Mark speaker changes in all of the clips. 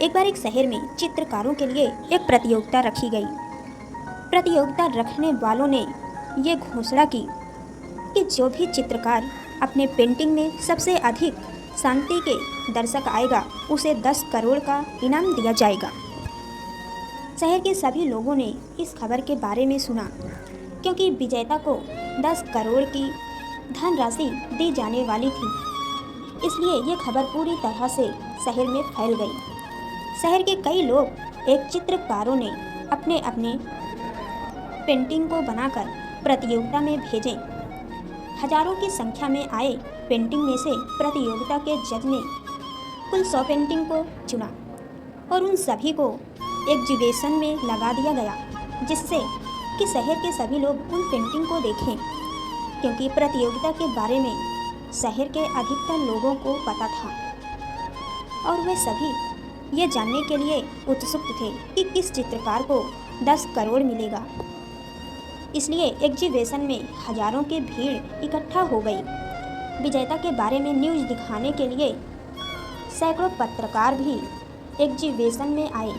Speaker 1: एक बार एक शहर में चित्रकारों के लिए एक प्रतियोगिता रखी गई। प्रतियोगिता रखने वालों ने ये घोषणा की कि जो भी चित्रकार अपने पेंटिंग में सबसे अधिक शांति के दर्शक आएगा उसे 10 करोड़ का इनाम दिया जाएगा। शहर के सभी लोगों ने इस खबर के बारे में सुना क्योंकि विजेता को 10 करोड़ की धनराशि दी जाने वाली थी। इसलिए ये खबर पूरी तरह से शहर में फैल गई। शहर के कई लोग एक चित्रकारों ने अपने अपने पेंटिंग को बनाकर प्रतियोगिता में भेजे। हजारों की संख्या में आए पेंटिंग में से प्रतियोगिता के जज ने कुल 100 पेंटिंग को चुना और उन सभी को एग्जीबिशन में लगा दिया गया, जिससे कि शहर के सभी लोग उन पेंटिंग को देखें, क्योंकि प्रतियोगिता के बारे में शहर के अधिकतर लोगों को पता था और वे सभी ये जानने के लिए उत्सुक थे कि किस चित्रकार को 10 करोड़ मिलेगा। इसलिए एग्जीबिशन में हजारों की भीड़ इकट्ठा हो गई। विजेता के बारे में न्यूज़ दिखाने के लिए सैकड़ों पत्रकार भी एग्जीबिशन में आए।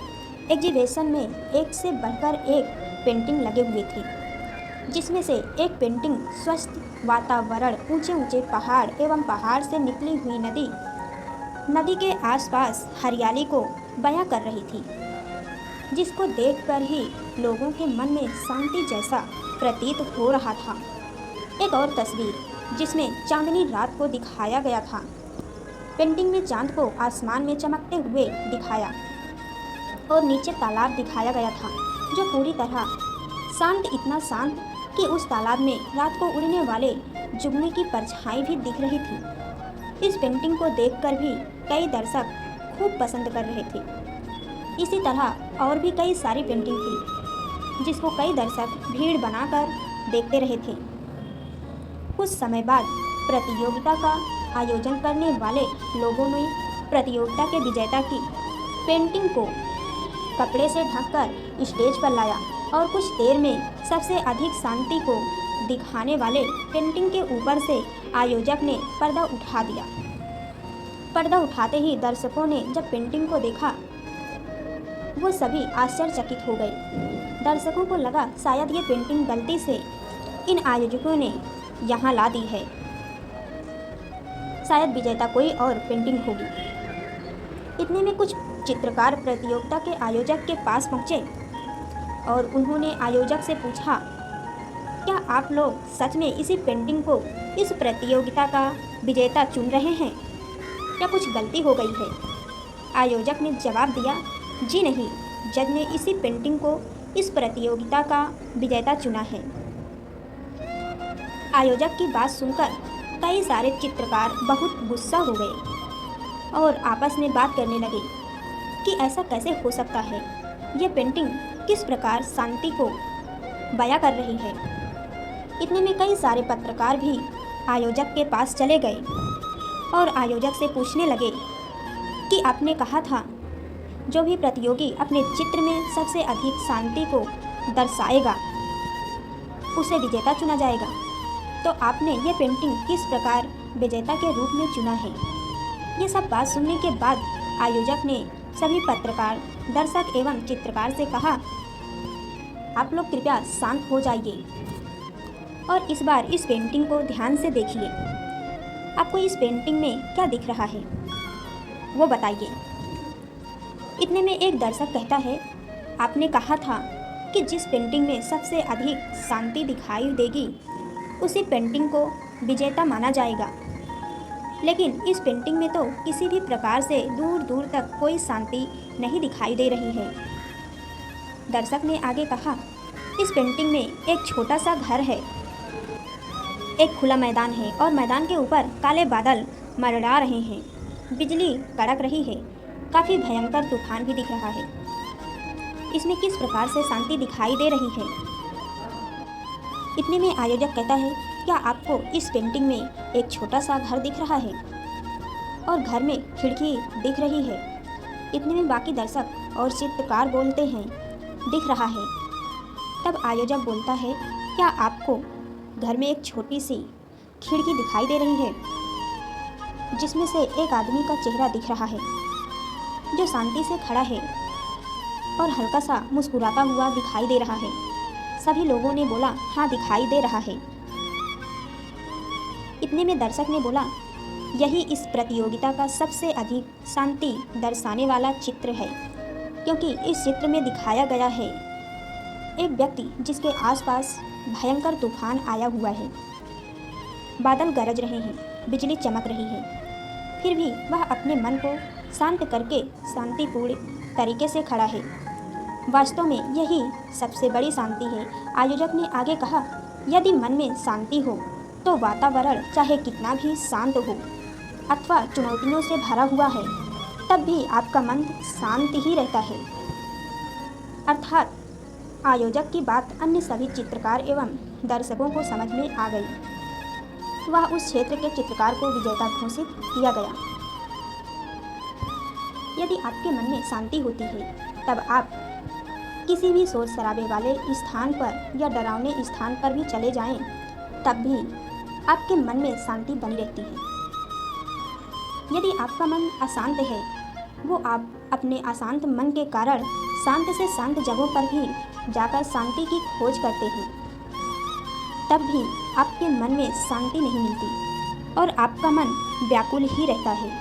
Speaker 1: एग्जीबिशन में एक से बढ़कर एक पेंटिंग लगे हुए थे, जिसमें से एक पेंटिंग स्वस्थ वातावरण, ऊंचे ऊंचे पहाड़ एवं पहाड़ से निकली हुई नदी के आसपास हरियाली को बयां कर रही थी, जिसको देखकर ही लोगों के मन में शांति जैसा प्रतीत हो रहा था। एक और तस्वीर जिसमें चांदनी रात को दिखाया गया था। पेंटिंग में चांद को आसमान में चमकते हुए दिखाया और नीचे तालाब दिखाया गया था, जो पूरी तरह शांत, इतना शांत कि उस तालाब में रात को उड़ने वाले जुगनू की परछाई भी दिख रही थी। इस पेंटिंग को देखकर भी कई दर्शक खूब पसंद कर रहे थे। इसी तरह और भी कई सारी पेंटिंग थी, जिसको कई दर्शक भीड़ बनाकर देखते रहे थे। कुछ समय बाद प्रतियोगिता का आयोजन करने वाले लोगों ने प्रतियोगिता के विजेता की पेंटिंग को कपड़े से ढककर स्टेज पर लाया और कुछ देर में सबसे अधिक शांति को दिखाने वाले पेंटिंग के ऊपर से आयोजक ने पर्दा उठा दिया। पर्दा उठाते ही दर्शकों ने जब पेंटिंग को देखा, वो सभी आश्चर्यचकित हो गए। दर्शकों को लगा शायद ये पेंटिंग गलती से इन आयोजकों ने यहाँ ला दी है, शायद विजेता कोई और पेंटिंग होगी। इतने में कुछ चित्रकार प्रतियोगिता के आयोजक के पास पहुँचे और उन्होंने आयोजक से पूछा, क्या आप लोग सच में इसी पेंटिंग को इस प्रतियोगिता का विजेता चुन रहे हैं या कुछ गलती हो गई है? आयोजक ने जवाब दिया, जी नहीं, जज ने इसी पेंटिंग को इस प्रतियोगिता का विजेता चुना है। आयोजक की बात सुनकर कई सारे चित्रकार बहुत गुस्सा हो गए और आपस में बात करने लगे कि ऐसा कैसे हो सकता है, ये पेंटिंग किस प्रकार शांति को बयां कर रही है। इतने में कई सारे पत्रकार भी आयोजक के पास चले गए और आयोजक से पूछने लगे कि आपने कहा था जो भी प्रतियोगी अपने चित्र में सबसे अधिक शांति को दर्शाएगा उसे विजेता चुना जाएगा, तो आपने ये पेंटिंग किस प्रकार विजेता के रूप में चुना है। ये सब बात सुनने के बाद आयोजक ने सभी पत्रकार, दर्शक एवं चित्रकार से कहा, आप लोग कृपया शांत हो जाइए और इस बार इस पेंटिंग को ध्यान से देखिए। आपको इस पेंटिंग में क्या दिख रहा है वो बताइए। इतने में एक दर्शक कहता है, आपने कहा था कि जिस पेंटिंग में सबसे अधिक शांति दिखाई देगी उसी पेंटिंग को विजेता माना जाएगा, लेकिन इस पेंटिंग में तो किसी भी प्रकार से दूर दूर तक कोई शांति नहीं दिखाई दे रही है। दर्शक ने आगे कहा, इस पेंटिंग में एक छोटा सा घर है, एक खुला मैदान है और मैदान के ऊपर काले बादल मंडरा रहे हैं, बिजली कड़क रही है, काफ़ी भयंकर तूफान भी दिख रहा है। इसमें किस प्रकार से शांति दिखाई दे रही है। इतने में आयोजक कहता है, क्या आपको इस पेंटिंग में एक छोटा सा घर दिख रहा है और घर में खिड़की दिख रही है। इतने में बाकी दर्शक और चित्रकार बोलते हैं, दिख रहा है। तब आयोजक बोलता है, क्या आपको घर में एक छोटी सी खिड़की दिखाई दे रही है जिसमें से एक आदमी का चेहरा दिख रहा है। जो शांति से खड़ा है और हल्का सा मुस्कुराता हुआ दिखाई दे रहा है। सभी लोगों ने बोला, हाँ दिखाई दे रहा है। इतने में दर्शक ने बोला, यही इस प्रतियोगिता का सबसे अधिक शांति दर्शाने वाला चित्र है, क्योंकि इस चित्र में दिखाया गया है एक व्यक्ति जिसके आसपास भयंकर तूफान आया हुआ है। बादल गरज रहे हैं, बिजली चमक रही है, फिर भी वह अपने मन को शांत करके शांतिपूर्ण तरीके से खड़ा है। वास्तव में यही सबसे बड़ी शांति है। आयोजक ने आगे कहा, यदि मन में शांति हो तो वातावरण चाहे कितना भी शांत हो अथवा चुनौतियों से भरा हुआ है, तब भी आपका मन शांत ही रहता है। अर्थात आयोजक की बात अन्य सभी चित्रकार एवं दर्शकों को समझ में आ गई। वह उस क्षेत्र के चित्रकार को विजेता घोषित किया गया। यदि आपके मन में शांति होती है, तब आप किसी भी शोर शराबे वाले स्थान पर या डरावने स्थान पर भी चले जाएं, तब भी आपके मन में शांति बनी रहती है। यदि आपका मन अशांत है, वो आप अपने अशांत मन के कारण शांत से शांत जगहों पर भी जाकर शांति की खोज करते हैं, तब भी आपके मन में शांति नहीं मिलती और आपका मन व्याकुल ही रहता है।